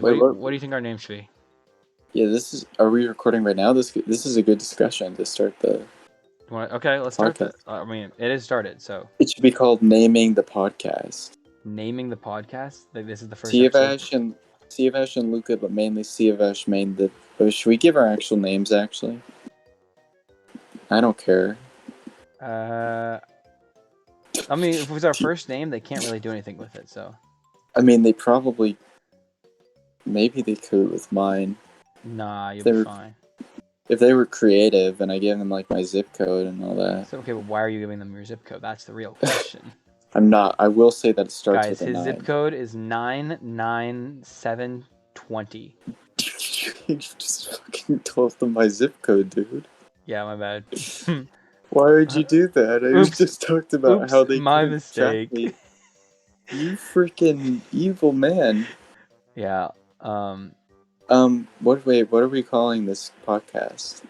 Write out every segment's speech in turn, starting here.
Wait, what do you think our name should be? Yeah, are we recording right now? This is a good discussion to start the Okay, let's start podcast. I mean, it is started, so. It should be called Naming the Podcast. Naming the podcast? Like, this is the first episode? Siavash and Luca, but mainly Siavash made the... should we give our actual names, actually? I don't care. I mean, if it was our first name, they can't really do anything with it, so. I mean, they probably... Maybe they could with mine. Nah, you'll be fine. If they were creative and I gave them, like, my zip code and all that. So, okay, but why are you giving them your zip code? That's the real question. I'm not. I will say that it starts with a 9. Guys, his zip code is 99720. You just fucking told them my zip code, dude. Yeah, my bad. Why would you do that? I just talked about how they my mistake. Me. You freaking evil man. Yeah. What are we calling this podcast?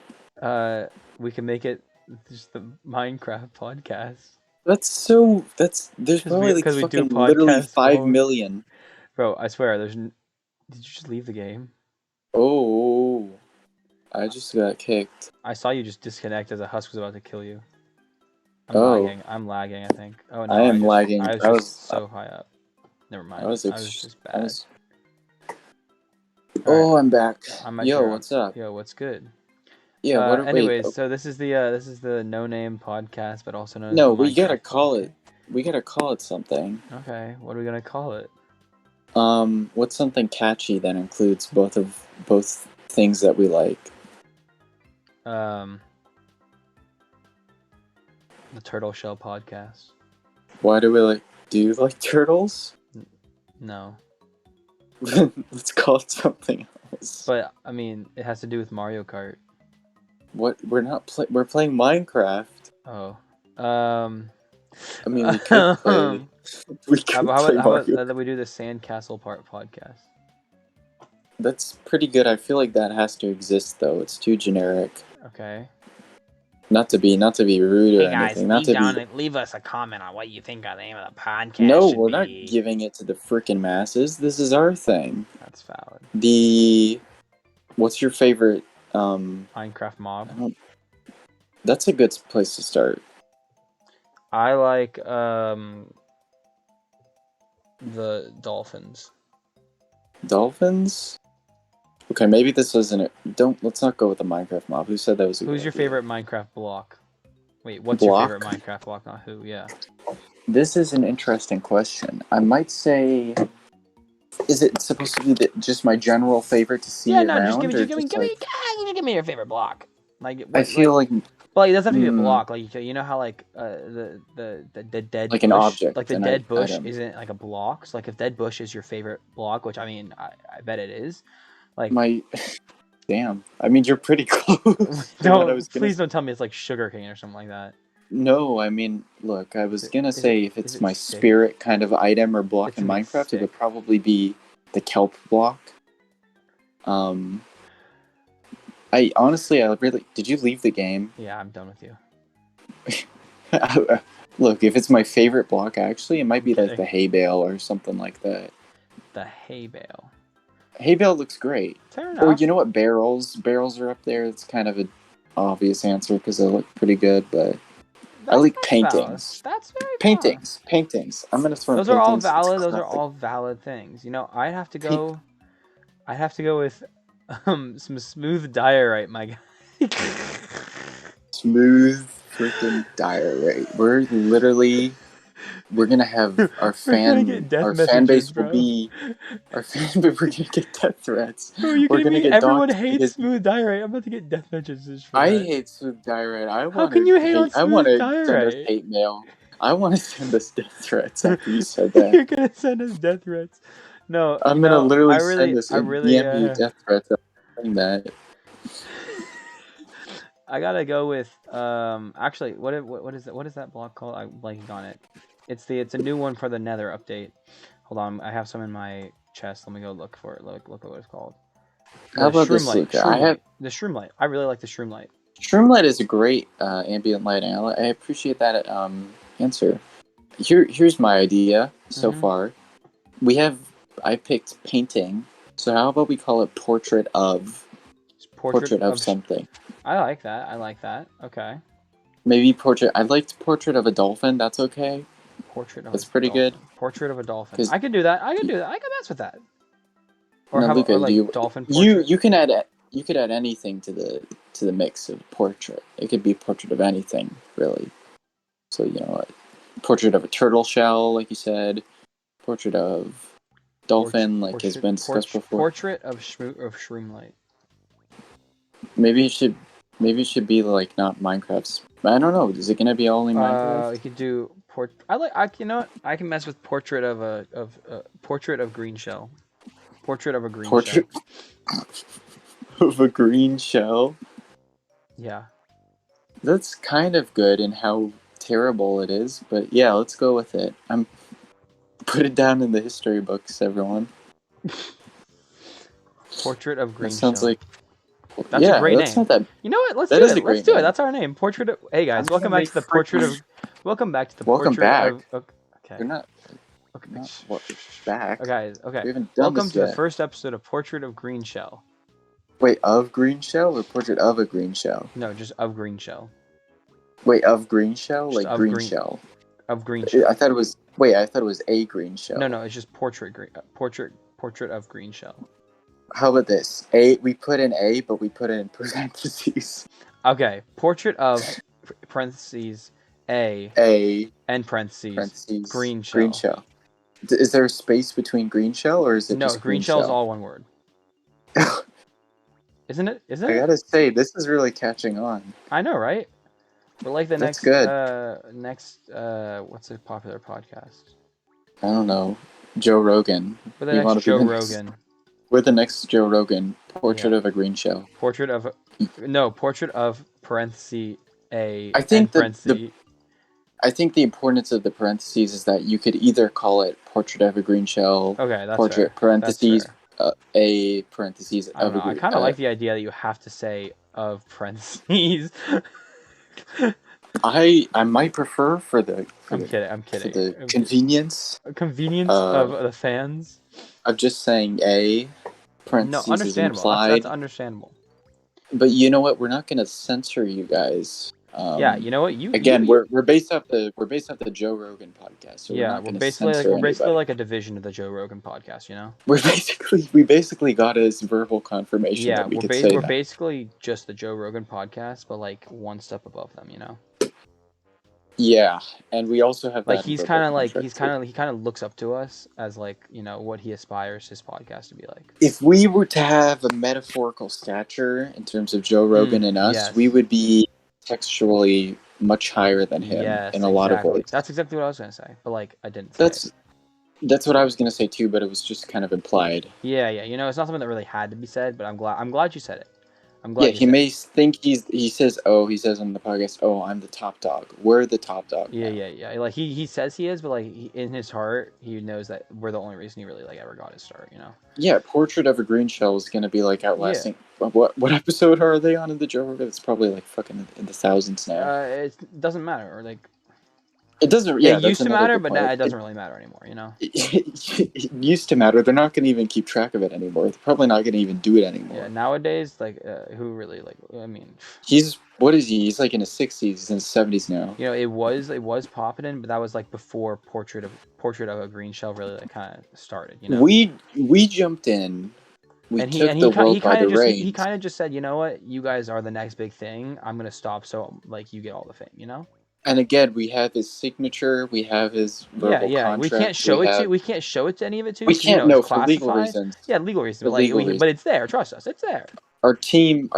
We can make it just the Minecraft podcast. There's probably like fucking literally 5 million. Bro, I swear, did you just leave the game? Oh, I just got kicked. I saw you just disconnect as a husk was about to kill you. I'm lagging, I think. Oh no, I am lagging. I was just so high up. Never mind. I was just bad. Oh, I'm back. Yo, what's up? Yo, what's good? Yeah. Anyways, so this is the no name podcast, but also known as No, we gotta call it. We gotta call it something. Okay, what are we gonna call it? What's something catchy that includes both things that we like? The Turtle Shell podcast. Why do we like? Do you like turtles? No. Let's call it something else. But I mean, it has to do with Mario Kart. What? We're playing Minecraft. Oh. I mean, we could play. How about that we do the Sandcastle podcast? That's pretty good. I feel like that has to exist though. It's too generic. Okay. Not to be rude or anything. Leave us a comment on what you think of the name of the podcast. No, we're not giving it to the freaking masses. This is our thing. That's valid. What's your favorite Minecraft mob? That's a good place to start. I like the dolphins. Dolphins? Okay, maybe this isn't it. Let's not go with the Minecraft mob. Who said that was a good Who's your idea? favorite Minecraft block? Wait, what's your favorite Minecraft block? Not who, yeah. This is an interesting question. I might say... Is it supposed to be just my general favorite to see around? Just give me your favorite block. I feel like... Well, it doesn't have to be a block. Like, you know how like the dead like bush, an object, like the dead bush isn't like a block. So like if dead bush is your favorite block, which I mean I bet it is. Like damn. I mean you're pretty close. Please don't tell me it's like sugarcane or something like that. No, I mean look, I was gonna say if it's my spirit kind of item or block in Minecraft, it would probably be the kelp block. I really... Did you leave the game? Yeah, I'm done with you. Look, if it's my favorite block, actually, it might be like the hay bale or something like that. The hay bale? Hay bale looks great. Fair enough. Or you know what? Barrels are up there. It's kind of an obvious answer because they look pretty good, but I like paintings. That's very Paintings. I'm going to throw those are all valid. Those are all valid things. You know, I have to go with... some smooth diorite, my guy. Smooth freaking diorite. We're gonna have our fan base will be our fan base. We're gonna get death threats. Bro, we're gonna get everyone hates smooth diorite. I'm about to get death messages. I hate smooth diorite. How can you hate on smooth diorite? I want to send us hate mail. I want to send us death threats after you said that. You're gonna send us death threats. No, I'm gonna literally send us DMU death threats. That. I gotta go with actually what is that block called? I'm blanking on it. It's a new one for the Nether update. Hold on, I have some in my chest. Let me go look for it. Look at what it's called. How about this, Luca? I have the shroom light. I really like the shroom light. Shroom light is a great ambient light, and I appreciate that answer. Here's my idea so far. I picked painting So how about we call it portrait of something? I like that. Okay. Maybe portrait. I liked portrait of a dolphin. That's okay. That's pretty dolphin. good. Portrait of a dolphin. I could do that. I can mess with that. Or no, how Luca, or like dolphin portrait? You could add anything to the mix of portrait. It could be portrait of anything, really. So portrait of a turtle shell, like you said. Portrait of dolphin, has been discussed before. Portrait of Shroomlight. Maybe it should be like not Minecraft's. I don't know. Is it gonna be only Minecraft? We could do you know what? I can mess with portrait of Greenshell. Portrait of a Greenshell. Of a green shell. Yeah. That's kind of good in how terrible it is, but yeah, let's go with it. Put it down in the history books, everyone. Portrait of Greenshell. That sounds like. That's a great name. Not that. You know what? Let's do it. Let's do it. That's our name. Portrait of. Hey guys, welcome back to the portrait of. Welcome back to the portrait of. Okay. You're not. Okay. Back. Okay. Okay. We haven't done welcome this to yet. The first episode of Portrait of Greenshell. Wait, of Greenshell or portrait of a Greenshell? No, just of Greenshell. Wait, of Greenshell, like Greenshell. Of Greenshell. I thought it was. Wait, I thought it was a Greenshell. No, it's just portrait of Greenshell. How about this? We put in A, but we put it in parentheses. Okay, portrait of parentheses A and parentheses Greenshell. Greenshell. Is there a space between Greenshell, or is it just Greenshell? No, Greenshell is all one word. Isn't it? I gotta say, this is really catching on. I know, right? We're like the That's next what's a popular podcast? I don't know. Joe Rogan. We're the next Joe Rogan. We're the next Joe Rogan. Portrait of a Greenshell. Portrait of parentheses A. I think I think the importance of the parentheses is that you could either call it portrait of a Greenshell. Okay, that's portrait fair. parentheses A parentheses of a Greenshell. I kind of like the idea that you have to say of parentheses. I might prefer for the. I'm kidding. For the convenience. Convenience of the fans. Of just saying A. Parentheses no, understandable. Implied. That's understandable. But you know what? We're not going to censor you guys. Yeah, you know what? We're based off the Joe Rogan podcast. So yeah, we're basically like a division of the Joe Rogan podcast. You know, we basically got his verbal confirmation. Yeah, that we're basically just the Joe Rogan podcast, but like one step above them. You know. Yeah, and we also have like he kind of looks up to us as like what he aspires his podcast to be like. If we were to have a metaphorical stature in terms of Joe Rogan and us, we would be textually much higher than him in a lot of ways. That's exactly what I was gonna say, but like I didn't. That's what I was gonna say too, but it was just kind of implied. Yeah. It's not something that really had to be said, but I'm glad you said it. I'm glad. Yeah, he may think he says on the podcast, "Oh, I'm the top dog. We're the top dog." Yeah. Like he says he is, but like in his heart, he knows that we're the only reason he really like ever got his start. You know. Yeah, Portrait of a Greenshell is gonna be like outlasting. Yeah. What episode are they on in the Joe Rogan? It's probably like fucking in the thousands now. It doesn't matter. Or like. It doesn't. Yeah, it used to matter, but now it doesn't really matter anymore. You know. It used to matter. They're not going to even keep track of it anymore. They're probably not going to even do it anymore. Yeah, nowadays, like, who really like? I mean, what is he? He's like in his 60s. He's in his 70s now. You know, it was popping in, but that was like before Portrait of a Greenshell really like kind of started. You know. We jumped in. He kind of just said, you know what, you guys are the next big thing. I'm gonna stop, so like you get all the fame. You know. And again, we have his signature. We have his verbal contract. We can't show it to. We can't show it to any of it too. We can't for legal reasons. Yeah, legal reasons. But it's there. Trust us, it's there. Our team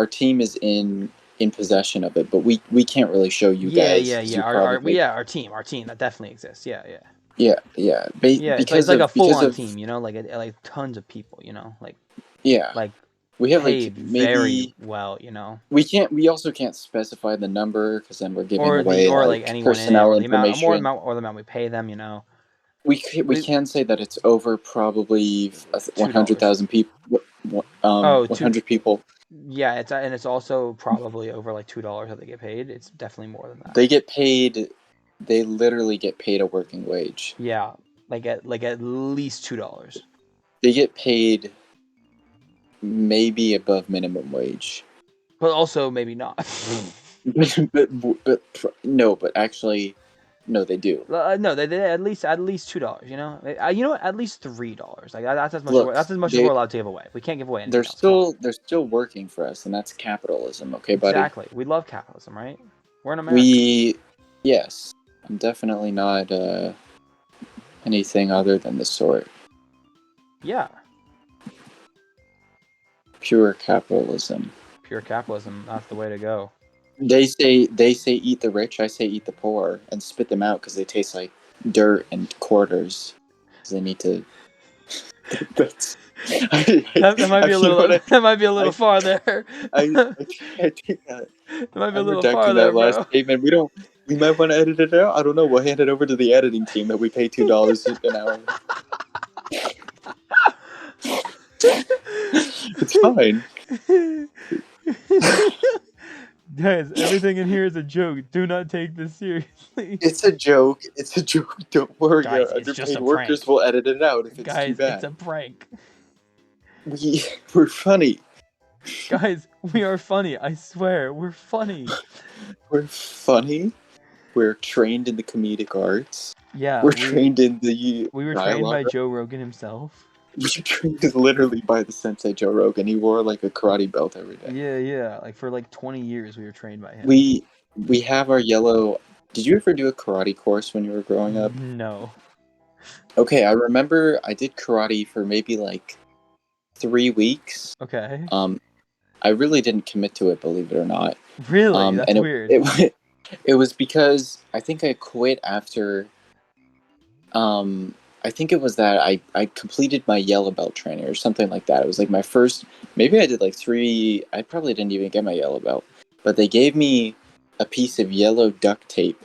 is in possession of it, but we can't really show you guys. Yeah. Our team. That definitely exists. Yeah. Because it's like a full-on team. You know, like tons of people. You know, like. Yeah. Like. We have paid very well, you know. We also can't specify the number because then we're giving away anyone personnel information or the amount we pay them, you know. We can say that it's over probably 100,000 people. 100 people. Yeah, it's also probably over like $2 that they get paid. It's definitely more than that. They get paid. They literally get paid a working wage. Yeah, like at least $2. They get paid. maybe above minimum wage. But also maybe not. but actually, no, they do. No, they at least $2. You know, you know what? At least $3. Like that's as much. Look, That's as much as we're allowed to give away. We can't give away anything else. they're still working for us, and that's capitalism. Okay, buddy. Exactly. We love capitalism, right? We're in America. Yes, I'm definitely not anything other than the sort. Yeah. Pure capitalism. Pure capitalism. That's the way to go. They say eat the rich. I say eat the poor, and spit them out because they taste like dirt and quarters. Because they need to. That might be a little. That might be a little far there. I think that. It might be a I'm little redacting far that there, last bro. statement. We might want to edit it out. I don't know. We'll hand it over to the editing team that we pay $2 an hour. It's fine. Guys, everything in here is a joke. Do not take this seriously. It's a joke. Don't worry. Guys, Our it's just underpaid a workers prank. will edit it out if it's Guys, too bad. it's a prank. We're funny. Guys, we are funny. I swear, we're funny. We're funny. We're trained in the comedic arts. Yeah, we're trained in the. We were trained by Joe Rogan himself. We were trained literally by the sensei Joe Rogan. He wore like a karate belt every day. Yeah. Like for like 20 years, we were trained by him. We have our yellow. Did you ever do a karate course when you were growing up? No. Okay, I remember I did karate for maybe like 3 weeks. Okay. I really didn't commit to it, believe it or not. Really? That's weird. It was because I think I quit after. I think it was that I completed my yellow belt training or something like that. It was like my first. Maybe I did like 3. I probably didn't even get my yellow belt, but they gave me a piece of yellow duct tape,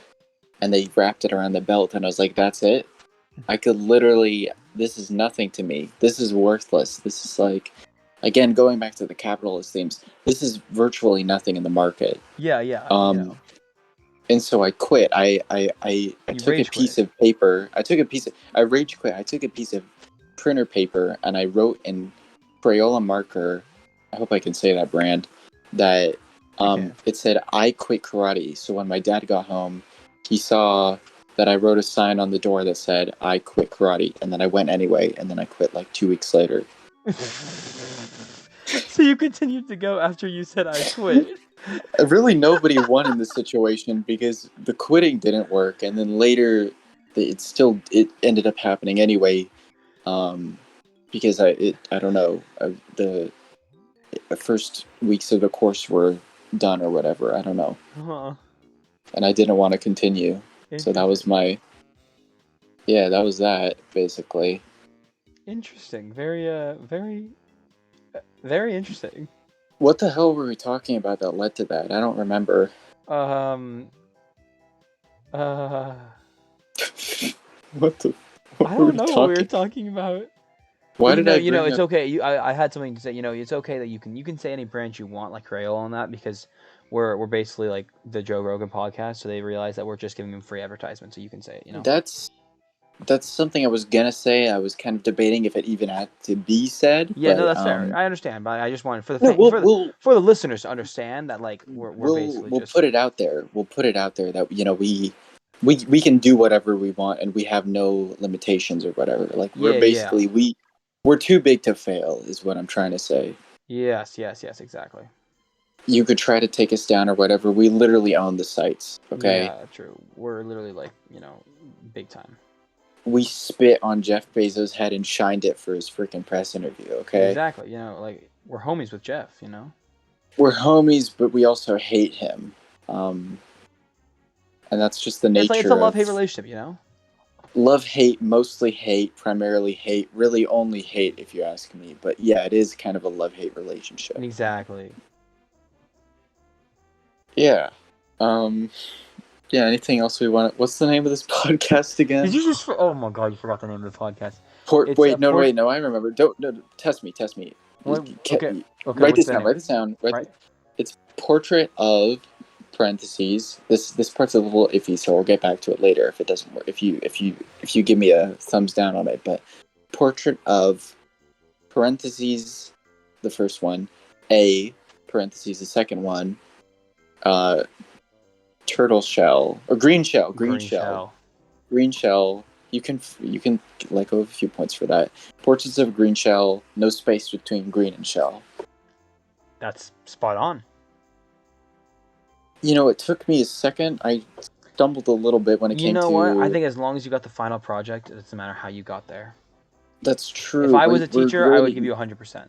and they wrapped it around the belt, and I was like, "That's it. I could literally. This is nothing to me. This is worthless. This is like." Again, going back to the capitalist themes, this is virtually nothing in the market. Yeah. And so I quit. I took a piece of paper. I rage quit. I took a piece of printer paper and I wrote in Crayola marker. I hope I can say that brand. That it said I quit karate. So when my dad got home, he saw that I wrote a sign on the door that said I quit karate, and then I went anyway, and then I quit like 2 weeks later. So you continued to go after you said I quit? Really, nobody won in this situation because the quitting didn't work, and then later, it ended up happening anyway, because I don't know, the first weeks of the course were done or whatever. I don't know, and I didn't want to continue, so that was that was that basically. Interesting. Very interesting. What the hell were we talking about that led to that? I don't remember. What the? I don't know what we were talking about. Why did I? It's okay. I had something to say. It's okay that you can say any branch you want, like Crayola on that, because we're basically like the Joe Rogan podcast, so they realize that we're just giving them free advertisement, so you can say it. That's something I was gonna say. I was kind of debating if it even had to be said. Yeah, but, no, that's fair. I understand, but I just wanted for the listeners to understand that like we're basically we'll put it out there. We'll put it out there that we can do whatever we want and we have no limitations or whatever. Like we're basically we're too big to fail, is what I'm trying to say. Yes, exactly. You could try to take us down or whatever. We literally own the sites. Okay. Yeah, true. We're literally like big time. We spit on Jeff Bezos' head and shined it for his freaking press interview, okay? Exactly. Like, we're homies with Jeff, We're homies, but we also hate him. And that's just the nature it's a love-hate relationship, Love, hate, mostly hate, primarily hate, really only hate if you ask me. But yeah, it is kind of a love-hate relationship. Exactly. Yeah. Yeah, anything else we want? What's the name of this podcast again? Did you just? Oh my god, you forgot the name of the podcast. Wait, no, I remember. Don't test me. Okay. Write this down. It's portrait of parentheses. This part's a little iffy, so we'll get back to it later if it doesn't work. If you give me a thumbs down on it, but portrait of parentheses the first one. A, parentheses, the second one. Turtle shell or green shell. Green shell. You can let go of a few points for that. Portraits of green shell. No space between green and shell. That's spot on. You know, it took me a second. I stumbled a little bit when it came to... You know what? I think as long as you got the final project, it doesn't matter how you got there. That's true. If I was a teacher, I would give you 100%.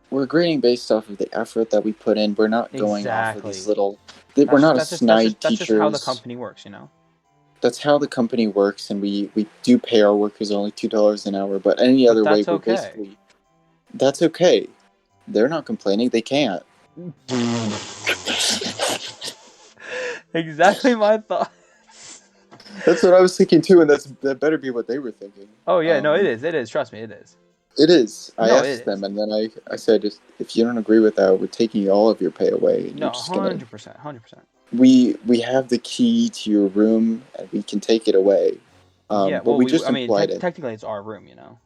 We're grading based off of the effort that we put in. We're not going off of these little... We're not a snide teachers. That's just how the company works, you know? That's how the company works, and we do pay our workers only $2 an hour, but any other way, we're basically... That's okay. They're not complaining. They can't. Exactly my thoughts. That's what I was thinking too, and that better be what they were thinking. Oh yeah, no, it is. Trust me, it is. It is. I asked them, and then I said, if you don't agree with that, we're taking all of your pay away. No, 100%. We have the key to your room, and we can take it away. Yeah, well, technically, it's our room, you know.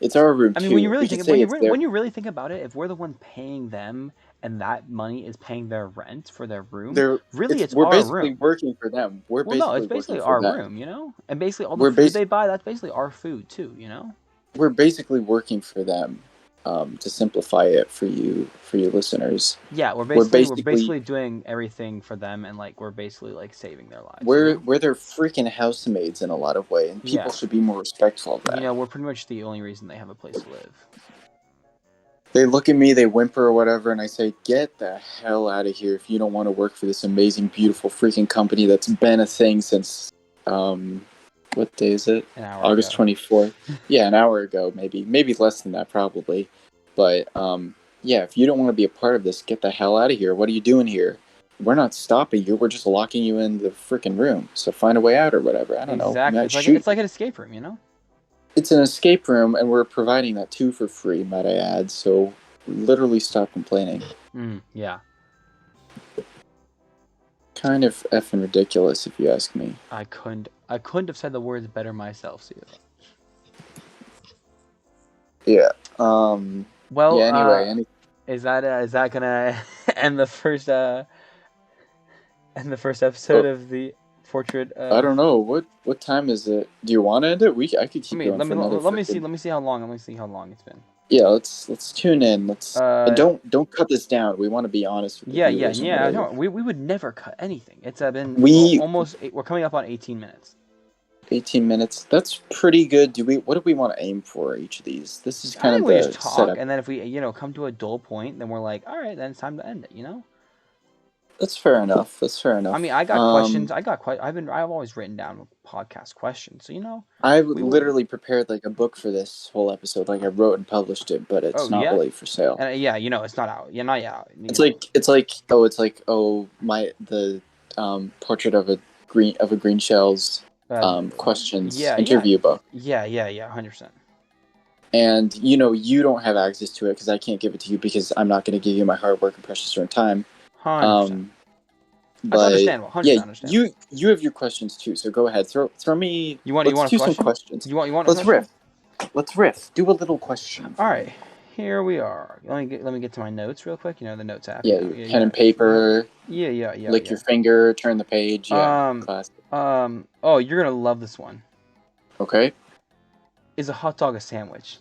It's our room. I mean, when you really think about it, if we're the one paying them, and that money is paying their rent for their room, it's our room. We're basically working for them. It's basically our room, you know. And basically, all the food they buy, that's basically our food too, you know. We're basically working for them, to simplify it for you listeners. Yeah, we're basically doing everything for them, and like we're basically like saving their lives. We're their freaking housemaids in a lot of ways, and people should be more respectful of that. You know, we're pretty much the only reason they have a place to live. They look at me, they whimper or whatever, and I say, "Get the hell out of here if you don't want to work for this amazing, beautiful freaking company that's been a thing since what day is it? August 24th. Yeah, an hour ago, maybe less than that, probably. But yeah, if you don't want to be a part of this, get the hell out of here. What are you doing here? We're not stopping you. We're just locking you in the freaking room. So find a way out or whatever. I don't know. Exactly. It's like an escape room, you know? It's an escape room, and we're providing that too for free, might I add. So literally stop complaining. Yeah. Kind of effing ridiculous, if you ask me. I couldn't have said the words better myself, Steve. Yeah. Well, yeah, anyway, is that gonna end the first episode of the portrait? I don't know. What time is it? Do you want to end it? I could keep going. Let me see how long it's been. Yeah, let's tune in. And don't cut this down. We want to be honest with you. Yeah. No, we would never cut anything. It's been we're coming up on 18 minutes. 18 minutes. That's pretty good. What do we want to aim for each of these? This is kind of the just talk, setup. And then if we come to a dull point, then we're like, all right, then it's time to end it. You know. That's fair enough. I mean, I got questions. I've always written down podcast questions. So I literally prepared like a book for this whole episode. Like I wrote and published it, but it's not really for sale. And it's not out. Not out. It's like the portrait of a Greenshell's questions interview book. Yeah, 100%. And you don't have access to it because I can't give it to you because I'm not going to give you my hard work and precious earned time. 100%. But that's understandable. 100% understandable. You have your questions too, so go ahead. Throw me. Let's do some questions. You want? Let's riff. Do a little question. All right, here we are. Let me get to my notes real quick. The notes app. Yeah, pen and paper. Yeah. Lick your finger, turn the page. Yeah, classic. Oh, you're gonna love this one. Okay. Is a hot dog a sandwich?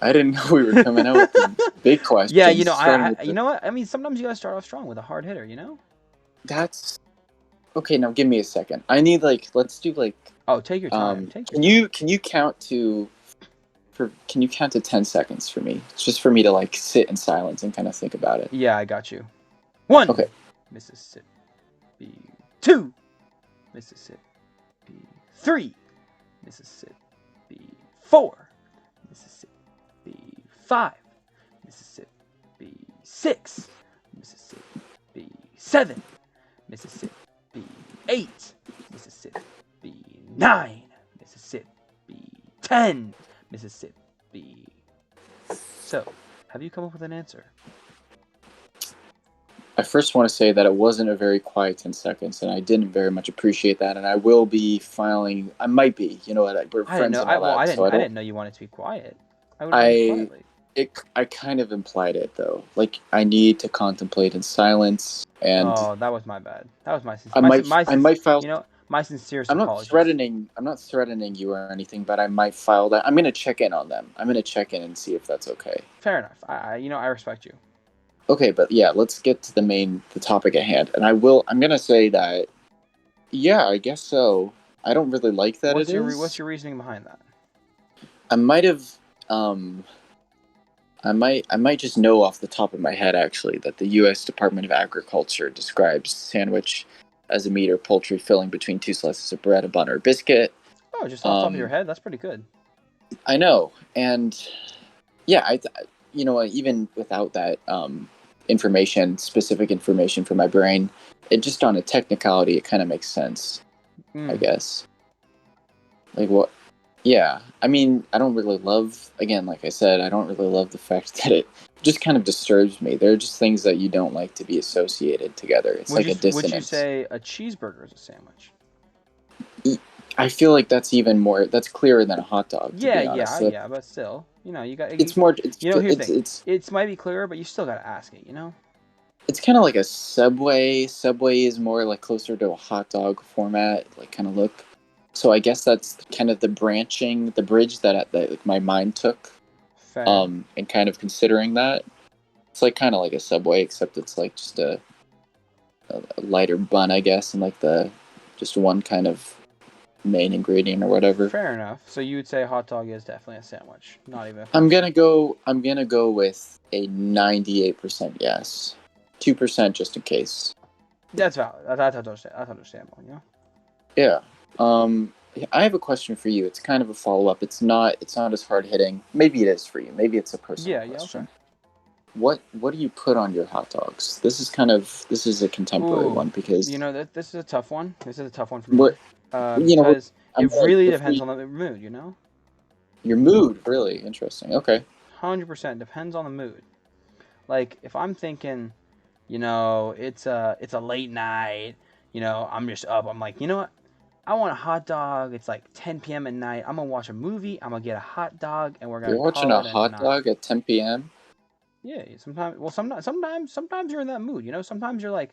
I didn't know we were coming out with big questions. Yeah, you know what? I mean, sometimes you gotta start off strong with a hard hitter, you know? That's okay. Now give me a second. I need let's do Oh, take your time. Can you count to 10 seconds for me? It's just for me to sit in silence and kind of think about it. Yeah, I got you. 1. Okay. Mississippi. 2. Mississippi. 3. Mississippi. 4. Mississippi. 5. Mississippi. 6. Mississippi. 7. Mississippi. 8. Mississippi. 9. Mississippi. 10. Mississippi. So, have you come up with an answer? I first want to say that it wasn't a very quiet 10 seconds, and I didn't very much appreciate that, and I will be filing... I might be. You know what? We're friends and all that. I didn't know you wanted to be quiet. I would agree quietly. I kind of implied it though. Like I need to contemplate in silence, and Oh, that was my bad. That was I might file. you know, my sincerest I'm not apologies. threatening. I'm not threatening you or anything, but I might file that. I'm gonna check in on them. I'm gonna check in and see if that's okay. Fair enough. I respect you. Okay, but yeah, let's get to the topic at hand. And I'm gonna say that. Yeah, I guess so. I don't really like that it What's is. your reasoning behind that? I might have. Um, I might just know off the top of my head actually that the U.S. Department of Agriculture describes sandwich as a meat or poultry filling between two slices of bread, a bun, or a biscuit. Oh, just off the top of your Um, head, that's pretty good. I know, and yeah, you know, even without that specific information for my brain, it just on a technicality, it kind of makes sense, I Mm. guess. Like what? Yeah, I mean, I don't really love. Again, like I said, I don't really love the fact that it just kind of disturbs me. There are just things that you don't like to be associated together. It's like a Would you dissonance. say a cheeseburger is a sandwich? I feel like that's even more. That's clearer than a hot dog, to be honest. So Yeah, but still, you got it's more. here's the thing. It might be clearer, but you still gotta ask it. It's kind of like a Subway. Subway is more like closer to a hot dog format, like kind of look. So I guess that's kind of the bridge that like, my mind took, Fair. and kind of considering that it's like kind of like a Subway, except it's like just a lighter bun, I guess, and like the just one kind of main ingredient or whatever. Fair enough. So you would say hot dog is definitely a sandwich, not even a I'm question. gonna go. I'm gonna go with a 98% yes, 2% just in case. That's valid. That's understandable. Yeah. I have a question for you. It's kind of a follow up. It's not as hard hitting. Maybe it is for you. Maybe it's a personal Yeah. Okay. question. What do you put on your hot dogs? This is a contemporary Ooh, one because that this is a tough one. This is a tough one for me. what you know. Because I'm it gonna really before depends you, on the mood. your mood. Really interesting. Okay. 100% depends on the mood. Like if I'm thinking, it's a late night. I'm just up. I'm like, you know what? I want a hot dog. It's like 10 p.m. at night. I'm gonna watch a movie. I'm gonna get a hot dog, and we're You're gonna watching call a it a hot night. dog at 10 p.m. Yeah, sometimes. Well, sometimes you're in that mood. Sometimes you're like,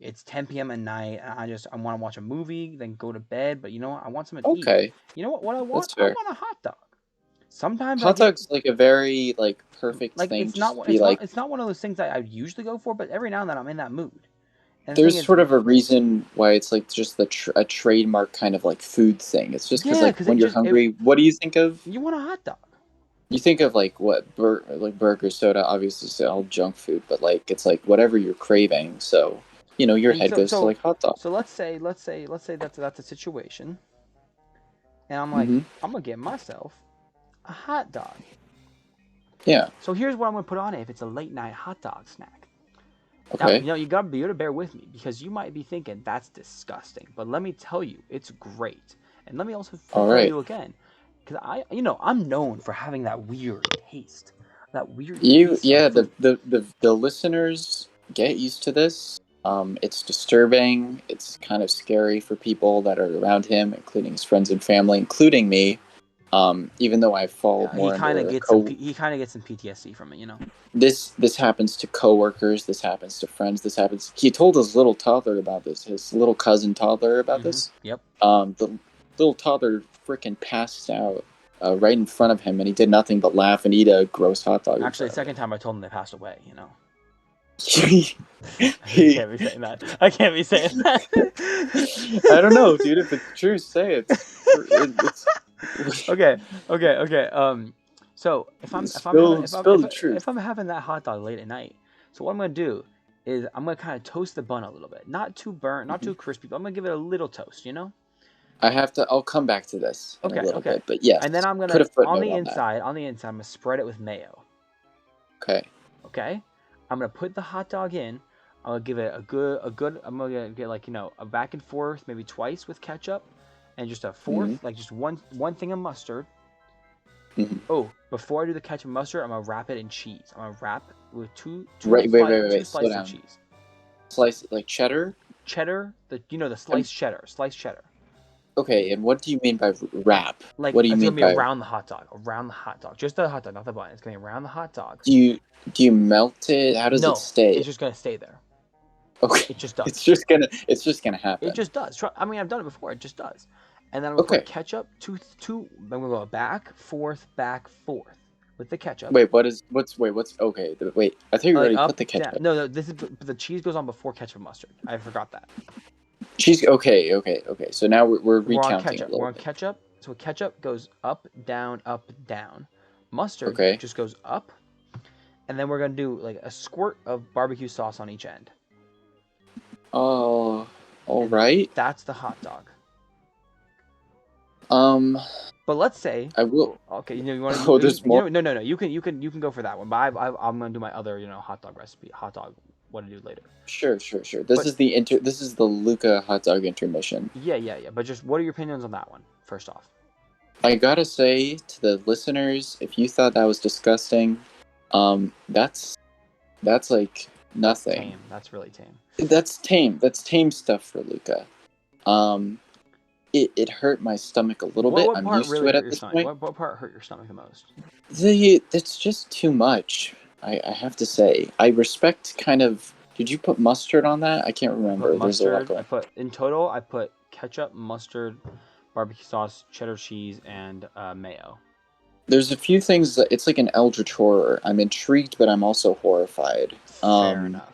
it's 10 p.m. at night, and I want to watch a movie, then go to bed. But you know what? I want something to eat. Okay, You know what? What I want? that's I fair. want a hot dog. Sometimes I Hot get dog's like a very like perfect like thing. Just to be like, it's not one of those things I usually go for, but every now and then I'm in that mood. And the thing there's is, sort of a reason why it's like just a trademark kind of like food thing. It's just because yeah, like because when you're hungry, what do you think of? you want a hot dog. You think of like like burger, soda, obviously it's all junk food, but like it's like whatever you're craving. So your And head goes to like hot dog. so let's say that's a situation, and I'm like, Mm-hmm. I'm gonna get myself a hot dog. Yeah. So here's what I'm gonna put on it if it's a late night hot dog snack. Now, Okay. you gotta be able to bear with me because you might be thinking that's disgusting, but let me tell you, it's great. And let me also All tell right. you again, because I'm known for having that weird You taste of yeah, food. the listeners get used to this. It's disturbing. It's kind of scary for people that are around him, including his friends and family, including me. Even though I fall more under a He kind of gets some PTSD from it. this happens to coworkers, this happens to friends, this happens. He told his little toddler about this, his little cousin toddler about this. Yep. The little toddler freaking passed out right in front of him, and he did nothing but laugh and eat a gross hot dog in Actually, front the of second time I told him they passed away. him. I can't be saying that. I can't be saying that. I don't know, dude. If it's true, say it. It's Okay, okay. So spill the truth. if I'm having that hot dog late at night, so what I'm gonna do is I'm gonna kind of toast the bun a little bit, not too burnt, not too crispy, but I'm gonna give it a little toast. I have to. I'll come back to this in a little Okay. bit, but And then yes, I'm put gonna a footnote on that. on the inside, I'm gonna spread it with mayo. Okay. Okay. I'm gonna put the hot dog in. I'm gonna give it a good. I'm gonna get like a back and forth, maybe twice with ketchup, and just a Mm-hmm. fourth, like just one thing of mustard. Mm-hmm. Oh, before I do the ketchup and mustard, I'm gonna wrap it in cheese. I'm gonna wrap with Wait, two slow slices of down. cheese. Slice like cheddar. Cheddar, the Um, sliced cheddar. Okay, and what do you mean by wrap? Like, What do you it's mean gonna be by around the hot dog, just the hot dog, not the bun. It's gonna be around the hot dog. do you melt it? How does it No, stay? it's just gonna stay there. Okay, It just does. it's just gonna It happen. just does. I mean, I've done it before. It just does. And then I'm gonna put Okay. ketchup. Then we'll go back, forth, with the ketchup. Wait, what's okay? Wait, I thought you Like already put up, the down. ketchup. No. This is the cheese goes on before ketchup and mustard. I forgot that. Cheese. Okay. So now we're We're on recounting a ketchup. We're little on bit. ketchup. So ketchup goes up, down, up, down. Mustard Okay. just goes up, and then we're gonna do like a squirt of barbecue sauce on each end. Oh, all And right. that's the hot dog. Um, But let's say, I will. okay, you want Oh, there's more. no. You can go for that one. But I'm gonna do my other hot dog recipe. Hot dog, what to do later. Sure. But This is the Luca hot dog intermission. yeah. But just what are your opinions on that one? First off, I gotta say to the listeners, if you thought that was disgusting, that's like that's nothing. tame. That's really tame. That's tame. That's tame stuff for Luca. Um, it hurt my stomach a little bit. What I'm part used to really it hurt at your this stomach? point. What part hurt your stomach the most? It's just too much. I have to say. I respect kind of. Did you put mustard on that? I can't I put remember. There's a lot mustard. going. In total, I put ketchup, mustard, barbecue sauce, cheddar cheese, and mayo. There's a few things that it's like an eldritch horror. I'm intrigued, but I'm also horrified. Fair enough.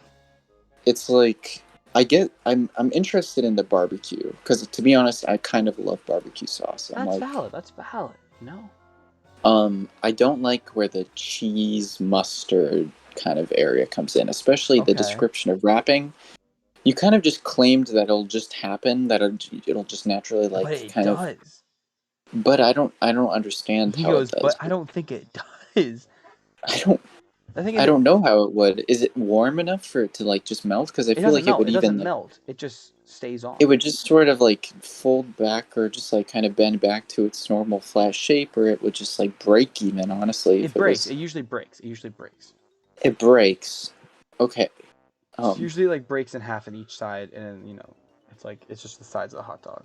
It's like I'm interested in the barbecue because to be honest, I kind of love barbecue sauce. I'm That's like, valid. That's valid. No. I don't like where the cheese mustard kind of area comes in, especially the Okay. description of wrapping. You kind of just claimed that it'll just happen, that it'll just naturally But like it kind of. does. But I don't understand He how it goes, but does. I don't think it does. I don't I think I it don't know how it would. Is it warm enough for it to like just melt? Because I feel doesn't like it melt. would It doesn't even like melt. It just stays on. it would just sort of like fold back or just like kind of bend back to its normal flat shape, or it would just like break even. Honestly, It if it breaks. was, It usually breaks. It usually breaks. it breaks. Okay. It's usually like breaks in half on each side, and it's just the sides of the hot dog.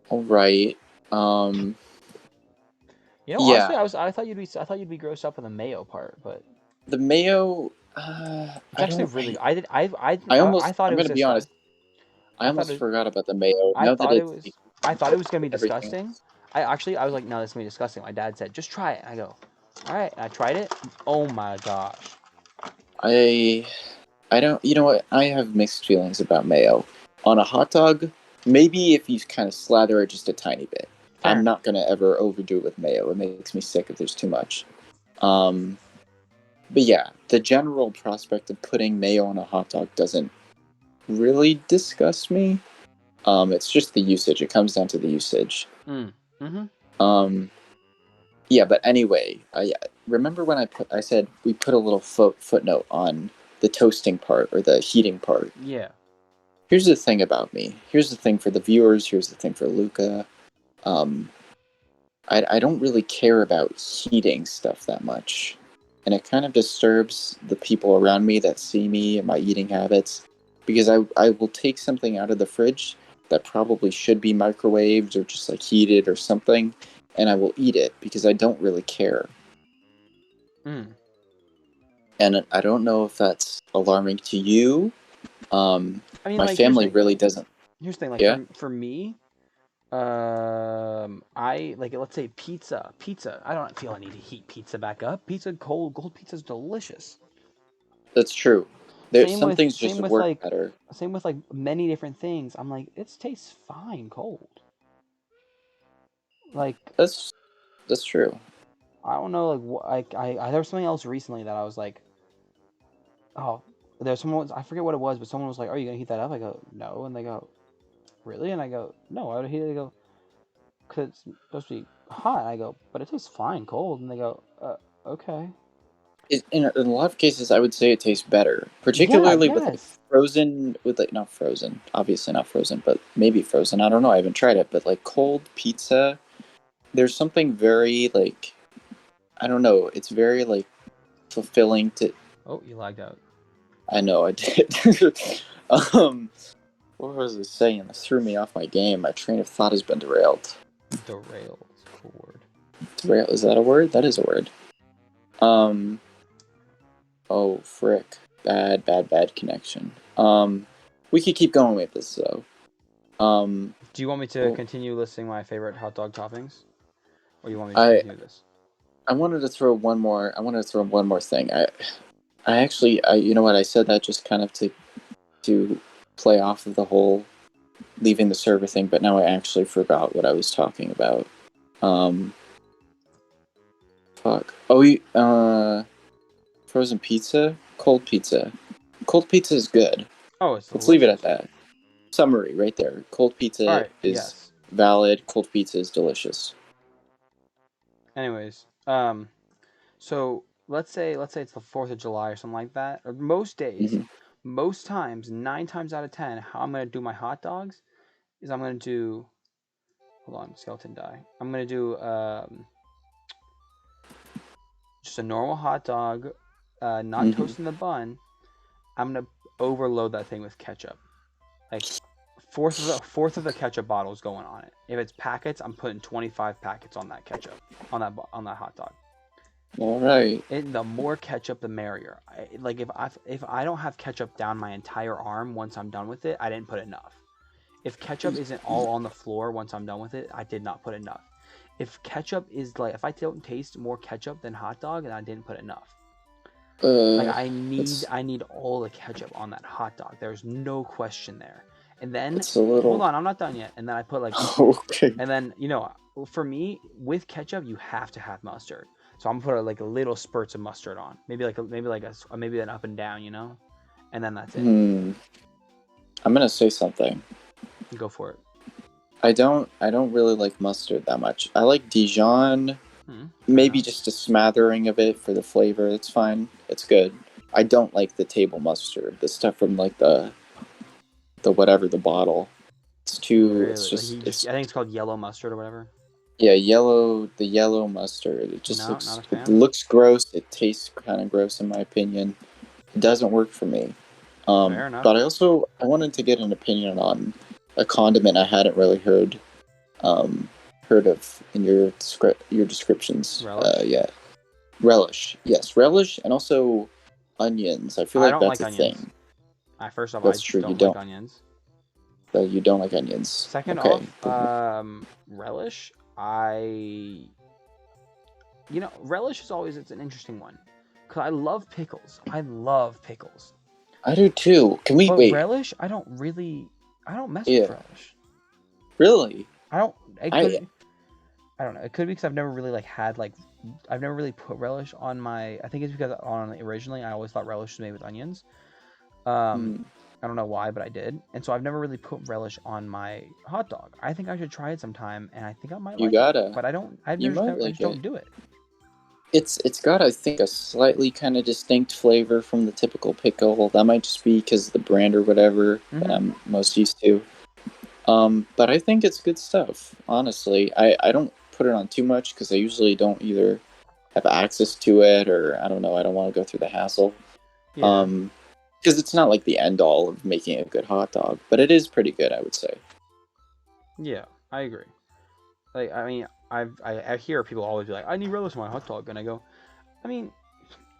All right. Honestly, Yeah. I thought you'd be grossed up on the mayo part, but The mayo. it's I actually don't. really. I I thought it I'm was gonna be this way. honest. I I thought almost it. forgot about the mayo. I Now that thought it it's was. I thought it was gonna be everything disgusting. else. I was like, no, this is gonna be disgusting. My dad said, just try it. I go, all right. And I tried it. Oh my gosh. I I don't. You know what? I have mixed feelings about mayo on a hot dog. Maybe if you kind of slather it just a tiny bit. Fair I'm enough. not gonna ever overdo it with mayo. It makes me sick if there's too much. Um, but yeah, the general prospect of putting mayo on a hot dog doesn't really disgust me. It's just the usage. It comes down to the usage. Mm-hmm. Um, yeah, but anyway, I remember when I said we put a little footnote on the toasting part or the heating part. Yeah. Here's the thing about me. Here's the thing for the viewers. Here's the thing for Luca. Um, I don't really care about heating stuff that much. And it kind of disturbs the people around me that see me and my eating habits because I will take something out of the fridge that probably should be microwaved or just like heated or something, and I will eat it because I don't really care. Mm. And I don't know if that's alarming to you. I mean, My like, here's the family thing. really doesn't. Here's the thing. Like, Yeah? for me, I like, let's say pizza. Pizza. I don't feel I need to heat pizza back up. Pizza cold pizza's delicious. That's true. Some things just work better. Same with like many different things. I'm like, it tastes fine cold. Like, That's true. I don't know, like there was something else recently that I was like, oh, there's someone, I forget what it was, but someone was like, are you gonna heat that up? I go, no, and they go, really? And I go, no, I would heat it. They go, because it's supposed to be hot. And I go, but it tastes fine cold. And they go, okay. In a lot of cases, I would say it tastes better, Yeah, particularly with like yes. not frozen, obviously not frozen, but maybe frozen. I don't know. I haven't tried it, but like cold pizza, there's something very like, I don't know. It's very like fulfilling to. Oh, you lagged out. I know I did. um, What was I saying? That threw me off my game. My train of thought has been derailed. Derailed. Cool word. Derail, is that a word? That is a word. Oh, frick. Bad connection. We could keep going with this, though. Do you want me to continue listing my favorite hot dog toppings? Or you want me to continue this? I wanted to throw one more thing. I actually, you know what, I said that just kind of to play off of the whole leaving the server thing, but now I actually forgot what I was talking about. Fuck. Oh, frozen pizza? Cold pizza. Cold pizza is good. Oh, it's Let's delicious. leave it at that. Summary right there. Cold pizza is valid. Cold pizza is delicious. Anyways, so let's say it's the 4th of July or something like that. Or most days, most times, 9 times out of 10, how I'm gonna do my hot dogs is I'm gonna do. Hold on, skeleton die. I'm gonna do just a normal hot dog, not toasting the bun. I'm gonna overload that thing with ketchup. Like fourth of the ketchup bottle is going on it. If it's packets, I'm putting 25 packets on that ketchup on that hot dog. All right. And the more ketchup, the merrier. Like if I don't have ketchup down my entire arm once I'm done with it, I didn't put enough. If ketchup isn't all on the floor once I'm done with it, I did not put enough. If ketchup is like, if I don't taste more ketchup than hot dog, then I didn't put enough. Like I need all the ketchup on that hot dog. There's no question there. And then hold on, I'm not done yet. And then I put like and then for me with ketchup you have to have mustard. So I'm gonna put like a little spurts of mustard on, maybe an up and down, and then that's it. I'm gonna say something. Go for it. I don't really like mustard that much. I like Dijon, maybe just a smattering of it for the flavor. It's fine. It's good. I don't like the table mustard, the stuff from like the whatever the bottle. It's too. Really? It's just. I think it's called yellow mustard or whatever. Yeah, the yellow mustard. It just looks gross. It tastes kind of gross in my opinion. It doesn't work for me. Fair enough. But I wanted to get an opinion on a condiment I hadn't really heard of in your descriptions. Relish? Relish. Yes, relish, and also onions. I feel like that's a thing. First off, that's true. You don't like onions. You don't like onions. Second off, relish. Relish is always it's an interesting one because I love pickles. I do too. Can we wait? Relish? I don't mess with relish. Really? I don't know. It could be because I've never really I've never really put relish on my. I think it's because originally I always thought relish was made with onions. I don't know why, but I did, and so I've never really put relish on my hot dog. I think I should try it sometime, and I think I might it, but I don't. I just don't do it. It's got, I think, a slightly kind of distinct flavor from the typical pickle. That might just be because of the brand or whatever that I'm most used to. But I think it's good stuff, honestly. I don't put it on too much because I usually don't either have access to it or, I don't know, I don't want to go through the hassle. Yeah. Because it's not like the end-all of making a good hot dog, but it is pretty good, I would say. Yeah, I agree. Like, I mean, I hear people always be like, I need relish on my hot dog, and I go, I mean,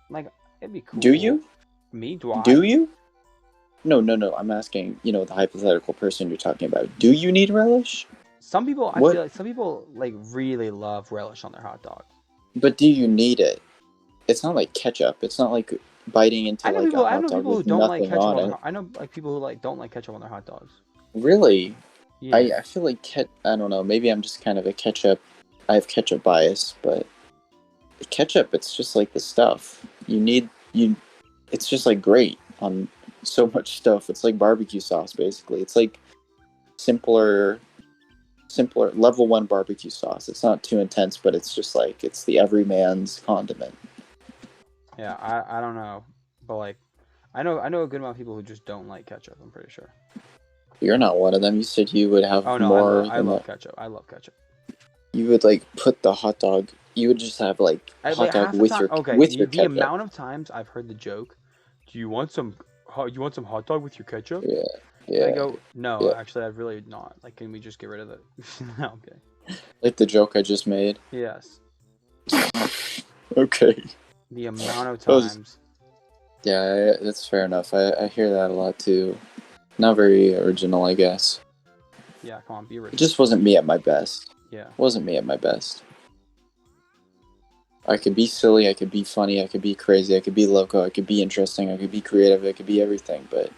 like, it'd be cool. Do you? Me? Do I? Do you? No. I'm asking, the hypothetical person you're talking about. Do you need relish? Some people, I feel like some people like really love relish on their hot dog. But do you need it? It's not like ketchup. It's not like biting into a hot dog. I know people who don't like ketchup on it. I know people who don't like ketchup on their hot dogs. Really? Yeah. I feel like I don't know. Maybe I'm just kind of I have ketchup bias, but the ketchup, it's just like the stuff it's just like great on so much stuff. It's like barbecue sauce, basically. It's like simpler level 1 barbecue sauce. It's not too intense, but it's just like it's the everyman's condiment. Yeah, I don't know, but like I know a good amount of people who just don't like ketchup. I'm pretty sure. You're not one of them. You said you would have more. I love ketchup. I love ketchup. You would like put the hot dog. You would just have like hot dog with your ketchup. The amount of times I've heard the joke, "Do you want some hot dog with your ketchup?" Yeah. And I Yeah, go, no, yeah. actually, I'd really not. Like, can we just get rid of it? No, okay. Like the joke I just made. Yes. Okay. The amount of That was, times. yeah, that's fair enough. I hear that a lot too. Not very original, I guess. Yeah, come on, be It original. just wasn't me at my best. Yeah. Wasn't me at my best. I could be silly, I could be funny, I could be crazy, I could be loco, I could be interesting, I could be creative, I could be everything. But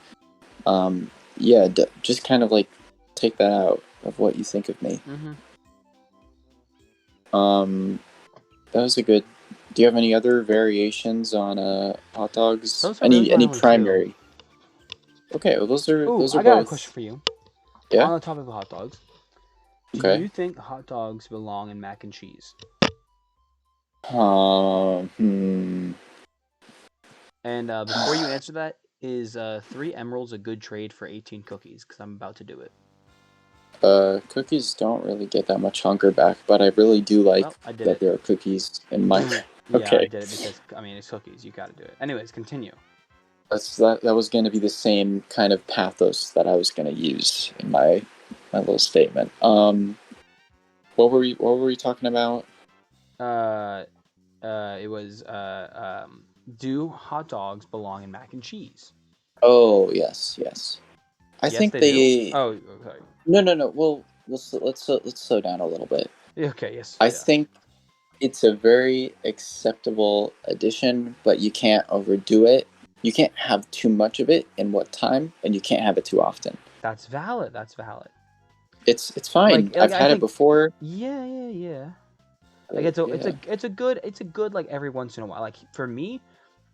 yeah, just kind of like take that out of what you think of me. Mm-hmm. That was a good. Do you have any other variations on hot dogs? Those are Any only two. primary? Okay, well those are Ooh, I got both. a question for you. Yeah. On the topic of hot dogs, do Okay. you think hot dogs belong in mac and cheese? Hmm. And before you answer that, is 3 emeralds a good trade for 18 cookies? Because I'm about to do it. Cookies don't really get that much hunger back, but I really do like Well, I did that it. there are cookies in my. Yeah, I Okay. did it because, I mean, it's cookies. You gotta do it. Anyways, continue. That was going to be the same kind of pathos that I was going to use in my little statement. What were we talking about? It was, do hot dogs belong in mac and cheese? Oh yes, yes. I Yes, think they do. they. Oh, sorry. No. Well, let's slow down a little bit. Okay, yes, I yeah. think it's a very acceptable addition, but you can't overdo it. You can't have too much of it in what time, and you can't have it too often. That's valid. That's valid. It's fine. Like I've I had it think, before. yeah. Like it's a good like every once in a while. Like for me,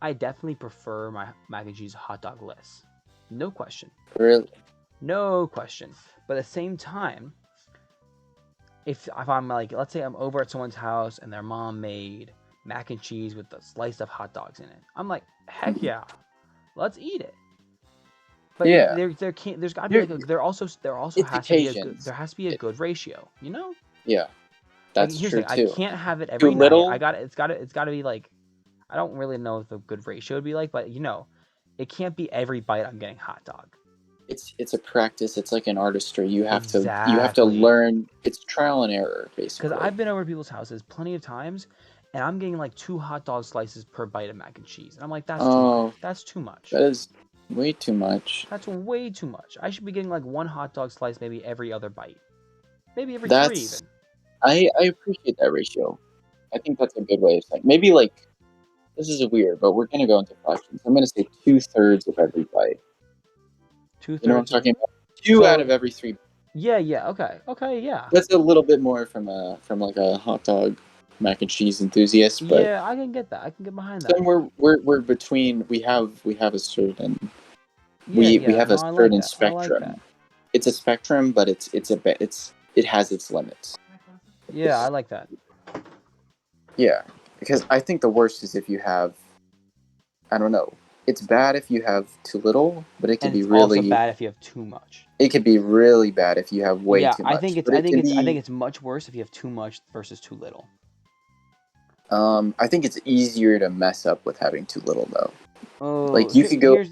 I definitely prefer my mac and cheese hot dog less. No question. Really? No question. But at the same time, if I'm like, let's say I'm over at someone's house and their mom made mac and cheese with a slice of hot dogs in it, I'm like, heck yeah, let's eat it. But Yeah. there can't there's got to be like there also It's has to be a good occasions. good ratio, you know? Yeah, Like that's here's the true thing, I too. can't have it Too every night. little. It's got to be like I don't really know what the good ratio would be like, but it can't be every bite I'm getting hot dog. It's a practice. It's like an artistry. You have to Exactly. learn. It's trial and error, Because basically. I've been over to people's houses plenty of times, and I'm getting like 2 hot dog slices per bite of mac and cheese, and I'm like, that's too much. Oh, That's too much. that is way too much. That's way too much. I should be getting like 1 hot dog slice maybe every other bite, maybe every 3 That's even. I appreciate that ratio. I think that's a good way of saying. Maybe like this is weird, but we're gonna go into fractions. I'm gonna say 2/3 of every bite. Two You know what I'm thirds. talking about? Two out So of every 3. yeah. Okay, yeah. That's a little bit more from like a hot dog mac and cheese enthusiast, but Yeah, I can get that. I can get behind that. somewhere we're between. We have a certain we Yeah. have No, a I like certain that. I like that. spectrum. It's a spectrum, but it has its limits. Yeah, I like that. Yeah, because I think the worst is if you have, I don't know. It's bad if you have too little, but it could And be it's also really bad if you have too much. it could be really bad if you have way Yeah, too much. But I it think can be it's much worse if you have too much versus too little. I think it's easier to mess up with having too little though. Oh, Like you could go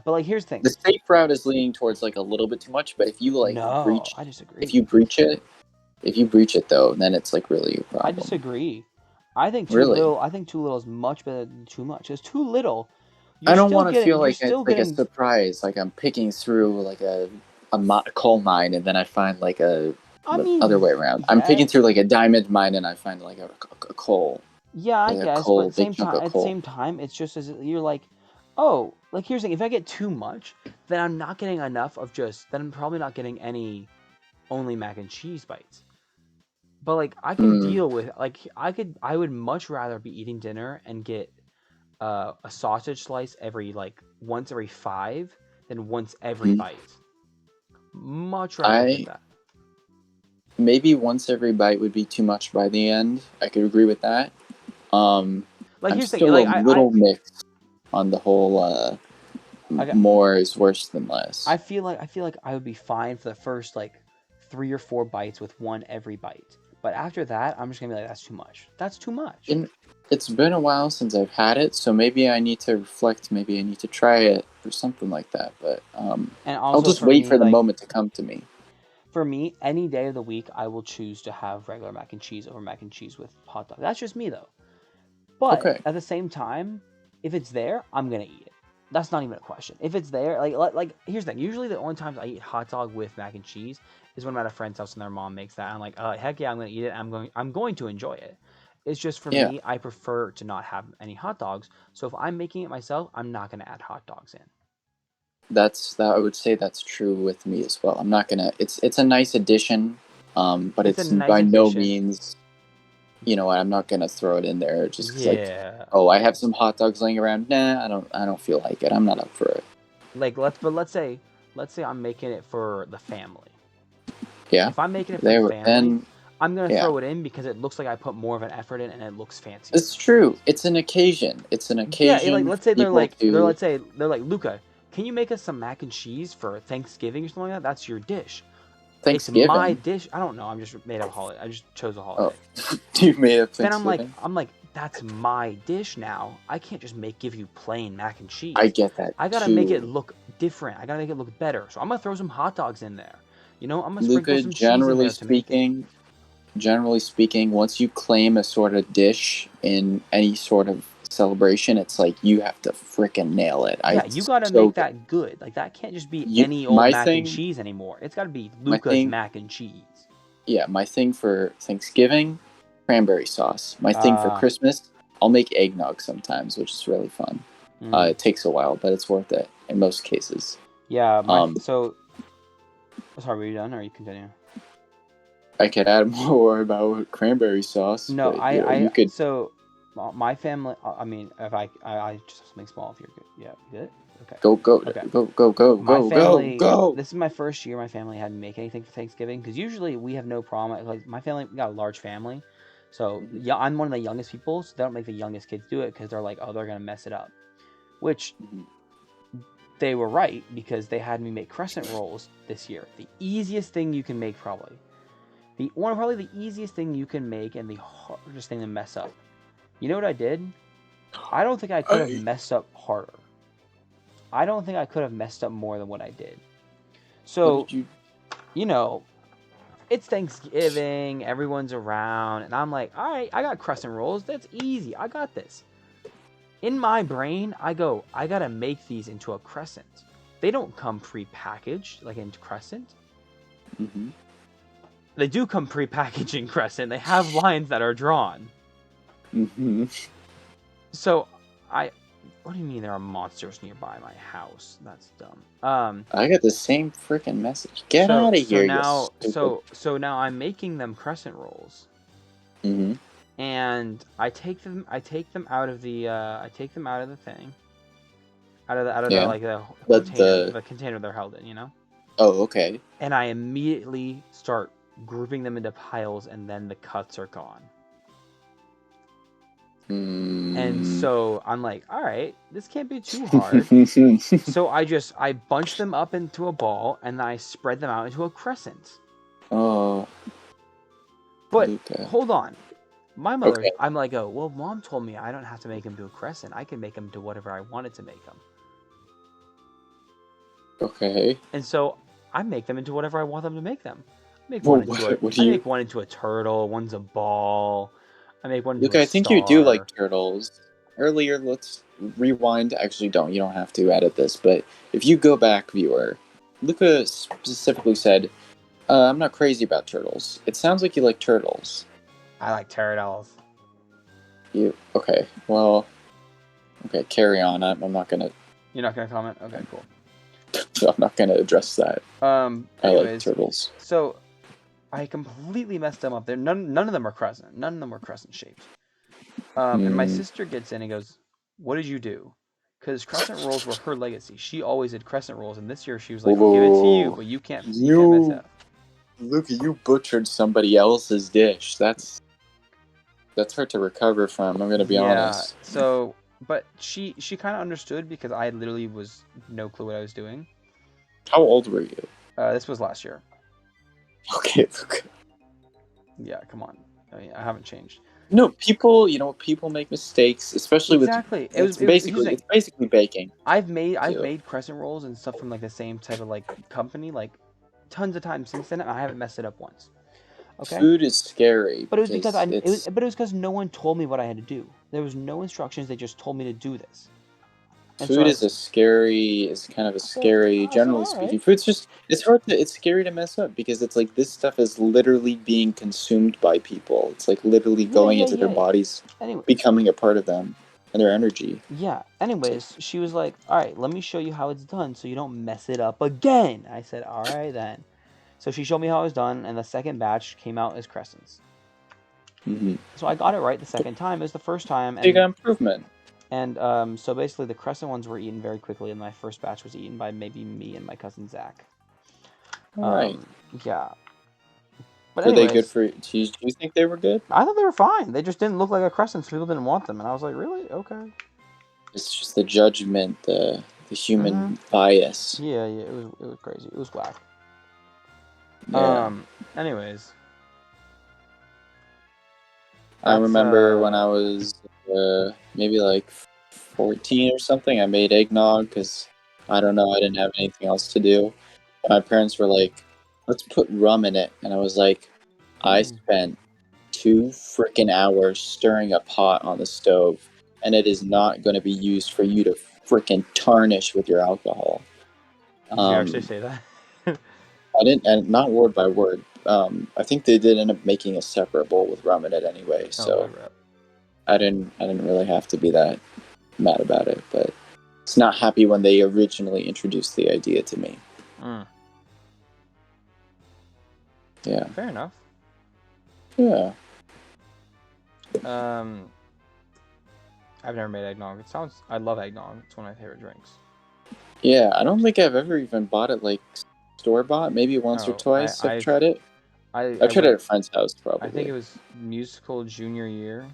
but like here's the thing. the safe route is leaning towards like a little bit too much, but if you like No, breach I disagree. if you breach it if you breach it though, then it's like really a I problem. disagree. I think too Really. little. I think too little is much better than too much. Because too little, I don't want to feel you're like still it's like a getting. surprise, like I'm picking through like a coal mine and then I find like I the other mean, way around. I'm picking yes, through like a diamond mine and I find like a coal, yeah, I like a guess, but coal, big chunk of at the coal. same time, it's just as you're like, oh, like here's the thing. If I get too much, then I'm not getting enough of just. Then I'm probably not getting any only mac and cheese bites. But like I can Mm, deal with I would much rather be eating dinner and get a sausage slice every like once every 5 than once every mm. bite. Much rather get I that. maybe once every bite would be too much by the end. I could agree with that. Um, Like I'm here's the thing, still a like little mixed on the whole I got more is worse than less. I feel like I would be fine for the first like 3 or 4 bites with one every bite. But after that, I'm just gonna be like, that's too much. That's too much. And it's been a while since I've had it, so maybe I need to reflect. Maybe I need to try it or something like that. But And I'll also just for wait me, for the like moment to come to me. for me, any day of the week, I will choose to have regular mac and cheese over mac and cheese with hot dog. That's just me though. But Okay. at the same time, if it's there, I'm gonna eat it. That's not even a question. If it's there, like here's the thing. Usually, the only times I eat hot dog with mac and cheese is when I'm at a friend's house and their mom makes that. I'm like, heck yeah, I'm gonna eat it. I'm going to enjoy it. It's just for Yeah, me, I prefer to not have any hot dogs. So if I'm making it myself, I'm not gonna add hot dogs in. that. I would say that's true with me as well. I'm not gonna. It's a nice addition, but It's a it's nice by no addition. means. You know, I'm not gonna throw it in there just because like, Yeah. oh, I have some hot dogs laying around. Nah, I don't feel like it. I'm not up for it. Like let's say I'm making it for the family. Yeah, If I'm making it for the there. family, Then I'm gonna yeah, throw it in because it looks like I put more of an effort in and it looks fancier. it's true. It's an occasion. It's an Yeah, like occasion for let's say people to. they're like Luca, can you make us some mac and cheese for Thanksgiving or something like that? That's your dish. It's my Thanksgiving. dish. I don't know. I'm just made up a holiday. I just chose a Oh, holiday. you made up Then Thanksgiving. I'm like, that's my dish now. I can't just give you plain mac and I cheese. get that I gotta make it too. look different. I gotta make it look better. So I'm gonna throw some hot dogs in there. You know, I'm gonna sprinkle Luca, some cheese in there to make it. generally speaking, once you claim a sort of dish in any sort of celebration, it's like you have to frickin' nail it. Yeah, you gotta So make good. that good. Like that can't just be You, any old my mac and thing, cheese anymore. It's gotta be my Luca's thing, mac and cheese. yeah, my thing for Thanksgiving, cranberry sauce. My thing for Uh, Christmas, I'll make eggnog sometimes, which is really fun. mm, It takes a while, but it's worth it in most cases. yeah, Um, so sorry, were you done or you continue? I could add more about cranberry sauce, No, but you know, I you could so my family. I mean, if I just have something small. If you're good, yeah, you good. Okay, go, go, okay. go, go, go, My go, go, family. go. This is my first year. My family hadn't make anything for Thanksgiving because usually we have no problem. Like my family, we got a large family, so Mhm, yeah, I'm one of the youngest people. So they don't make the youngest kids do it because they're like, oh, they're gonna mess it up. Which mhm. they were right because they had me make crescent rolls this year. The easiest thing you can make, probably. Probably the easiest thing you can make and the hardest thing to mess up. You know what I did? I don't think I could have I, messed up harder. I don't think I could have messed up more than what I did. what So, did you? you know, it's Thanksgiving, everyone's around, and I'm like, all right, I got crescent rolls. That's easy. I got this. In my brain, I go, I gotta make these into a crescent. They don't come pre-packaged like in crescent. Mm-hmm. They do come pre-packaged in crescent. They have lines that are drawn. Mm-hmm. So I, what do you mean there are monsters nearby my house? That's dumb. I got the same freaking message. Get So out of so here, you now stupid. so now I'm making them crescent rolls, Mm-hmm. and I take them out of the thing, out of the Yeah. like The the container they're held in, you know, oh, okay. and I immediately start grouping them into piles, and then the cuts are gone. And Mm. so I'm like, all right, this can't be too hard. So I bunch them up into a ball and then I spread them out into a crescent. Oh, But Luca. hold on. Okay. I'm like, oh, well, mom told me I don't have to make them to a crescent. I can make them to whatever I wanted to make them. Okay. And so I make them into whatever I want them to make them. Well, what do I you? make one into a turtle, one's a ball. I make one into a Luca, I think you do like star. turtles. Earlier, let's rewind. Actually, don't. You don't have to edit this. But if you go back, viewer, Luca specifically said, "I'm not crazy about turtles." It sounds like you like turtles. I like turtles. You okay? Well, okay. Carry on. I'm not gonna. You're not gonna comment? Okay, cool. I'm not gonna address that. I like Anyways, turtles. so I completely messed them up. They're none of them are crescent. None of them were crescent shaped. And my Hmm. sister gets in and goes, "What did you do?" Because crescent rolls were her legacy. She always did crescent rolls, and this year she was like, "I'll give it to you, Whoa! but you can't mess it You, up." Luca, you butchered somebody else's dish. That's hard to recover from. I'm gonna be Yeah. honest. So, but she kind of understood because I literally was no clue what I was doing. How old were you? This was last year. Okay, Luca. Yeah, come on. I haven't changed. No, people, people make mistakes, especially Exactly. Here's the it's thing. basically baking I've made too. crescent rolls and stuff from like the same type of like company like tons of times since then. I haven't messed it up once. Okay. Food is scary But it was because because it's but it was because no one told me what I had to do. There was no instructions. They just told me to do this. And so food is kind of a scary, I said, generally all speaking. right. It's scary to mess up because it's like this stuff is literally being consumed by people. It's like literally Yeah, going yeah, into their yeah. bodies, Anyway, becoming a part of them and their energy. yeah. It's like, Anyways, she was like, all right, let me show you how it's done so you don't mess it up again. I said, all right then. So she showed me how it was done, and the second batch came out as crescents. mm-hmm. So I got it right the second time as the first time, Big improvement. and so basically the crescent ones were eaten very quickly, and my first batch was eaten by maybe me and my cousin Zach. All right. Yeah. But Were they good anyways, for you? Do you think they were good? I thought they were fine. They just didn't look like a crescent, so people didn't want them, and I was like, really? Okay. It's just the judgment, the Mhm. human bias. Yeah, yeah. It was crazy. It was whack. Yeah. Anyways, I that's remember when I was maybe like 14 or something, I made eggnog because I don't know, I didn't have anything else to do. My parents were like, let's put rum in it. And I was like, I spent 2 freaking hours stirring a pot on the stove, and it is not going to be used for you to freaking tarnish with your alcohol. Did you actually Um, say that? I didn't, and not word by word. I think they did end up making a separate bowl with rum in it anyway, Oh, so good rep. I didn't really have to be that mad about it. But it's not happy when they originally introduced the idea to me. Yeah. Fair enough. Yeah. I've never made eggnog. I love eggnog. It's one of my favorite drinks. Yeah. I don't think I've ever even bought it like store bought. Maybe once or Oh, twice I've tried it. I I've tried it at went. a friend's house I think it probably. was musical junior year.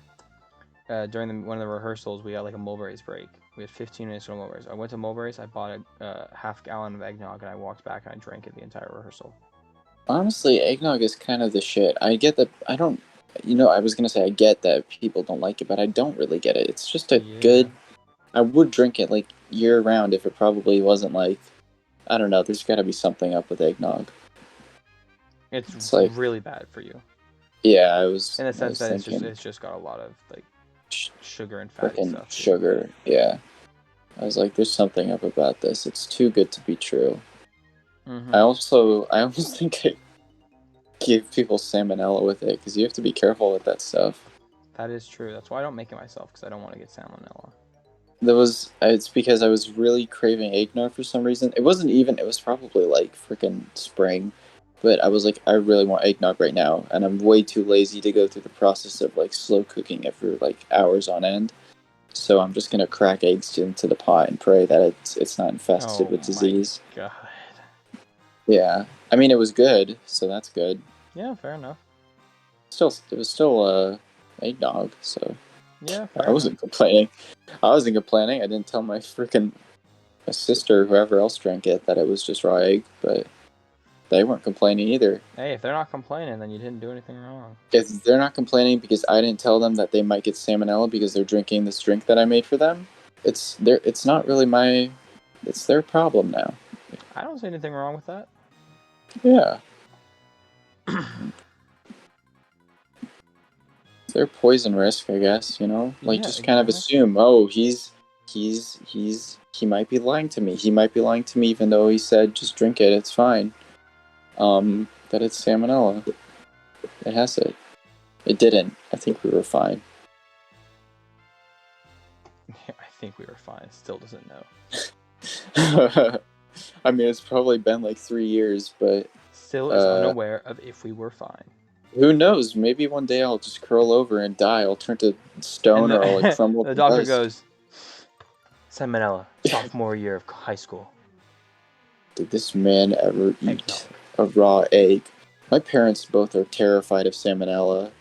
During one of the rehearsals, we got like a Mulberry's break. We had 15 minutes for Mulberry's. I went to Mulberry's. I bought a half gallon of eggnog, and I walked back and I drank it the entire rehearsal. Honestly, eggnog is kind of the shit. I get that. I don't. I was gonna say I get that people don't like it, but I don't really get it. It's just a Yeah. good. I would drink it like year round if it probably wasn't like. I don't know. There's got to be something up with eggnog. It's It's like, really bad for you yeah, in the I sense was that thinking, it's just got a lot of like sugar and fatty freaking stuff too. sugar. Yeah, I was like, there's something up about this. It's too good to be true. I almost think I give people salmonella with it because you have to be careful with that stuff. That is true. That's why I don't make it myself because I don't want to get salmonella. It's because I was really craving eggnog for some reason. It wasn't even, it was probably like freaking spring, but I was like, I really want eggnog right now, and I'm way too lazy to go through the process of like slow cooking it for like hours on end. So I'm just gonna crack eggs into the pot and pray that it's not infested Oh with my disease. god. Yeah, I mean it was good, so that's good. Yeah, fair enough. It was still eggnog, so Yeah, fair I enough. wasn't complaining. I wasn't complaining. I didn't tell my sister, whoever else drank it, that it was just raw egg, but they weren't complaining either. Hey, if they're not complaining, then you didn't do anything wrong. If they're not complaining because I didn't tell them that they might get salmonella because they're drinking this drink that I made for them, it's not really it's their problem now. I don't see anything wrong with that. Yeah. It's their poison risk, I guess, Like Yeah, just kind of exactly. assume, oh, he might be lying to me. He might be lying to me even though he said just drink it, it's fine. That it's salmonella. It has it. It didn't. I think we were fine. I think we were fine. It still doesn't know. I mean, it's probably been like 3 years, but Still is unaware of if we were fine. who knows? Maybe one day I'll just curl over and die. I'll turn to stone or I'll like crumble the to doctor dust. goes, salmonella, sophomore year of high school. Did this man ever eat Eggnog. a raw egg? My parents both are terrified of salmonella.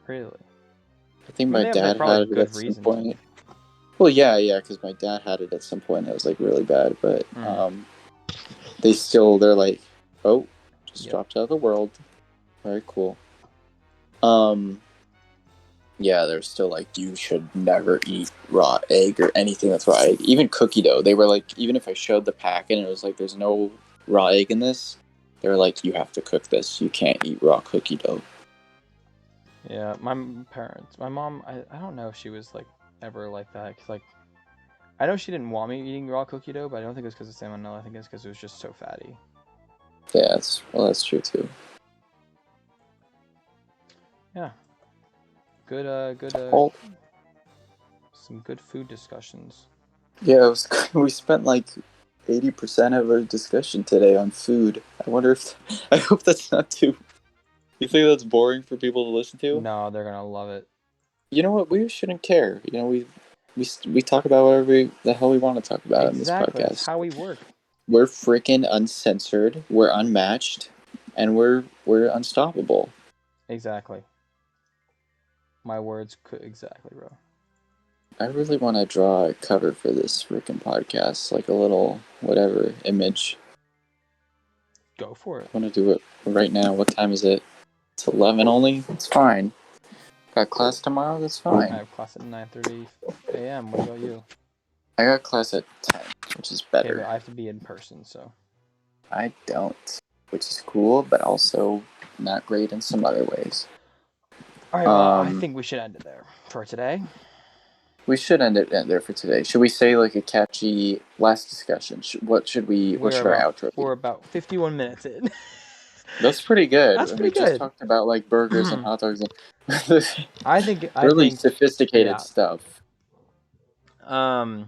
Really? I think I mean, my they have dad probably had it good at some reason to. point. Well, yeah, because my dad had it at some point. It was like really bad, but they're like, oh, just dropped out of the world. Very cool. Yeah, they're still like, you should never eat raw egg or anything that's raw egg. Even cookie dough, they were like, even if I showed the packet and it was like, there's no raw egg in this, they were like, you have to cook this. You can't eat raw cookie dough. Yeah, my mom, I don't know if she was like ever like that. 'Cause, like, I know she didn't want me eating raw cookie dough, but I don't think it was because of salmonella. I think it's because it was just so fatty. Yeah, that's true too. Yeah. Good, Oh, some good food discussions. yeah, we spent like 80% of our discussion today on food. I wonder if I hope that's not too. You think that's boring for people to listen to? No, they're gonna love it. You know what? We shouldn't care. You know, we talk about whatever the hell we want to talk about in this Exactly, that's podcast. how we work. We're freaking uncensored. We're unmatched, and we're unstoppable. Exactly. My words could exactly, bro. I really want to draw a cover for this freaking podcast, like a little whatever image. Go for it. I want to do it right now. What time is it? It's 11 only. It's fine. Got class tomorrow. That's I fine. have class at 9:30 a.m. What about you? I got class at 10, which is Okay, but better. I have to be in person, so. I don't, which is cool, but also not great in some other ways. All right, well, I think we should end it there for today. We should end it there for today. Should we say like a catchy last discussion? What should our outro be? We're about 51 minutes in. That's pretty good. That's And we pretty just good. talked about like burgers and hot dogs and I think really sophisticated yeah. stuff. How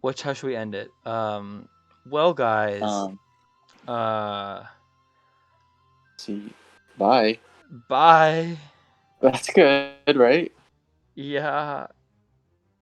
should we end it? Well, guys, See, bye. bye. That's good, right? Yeah.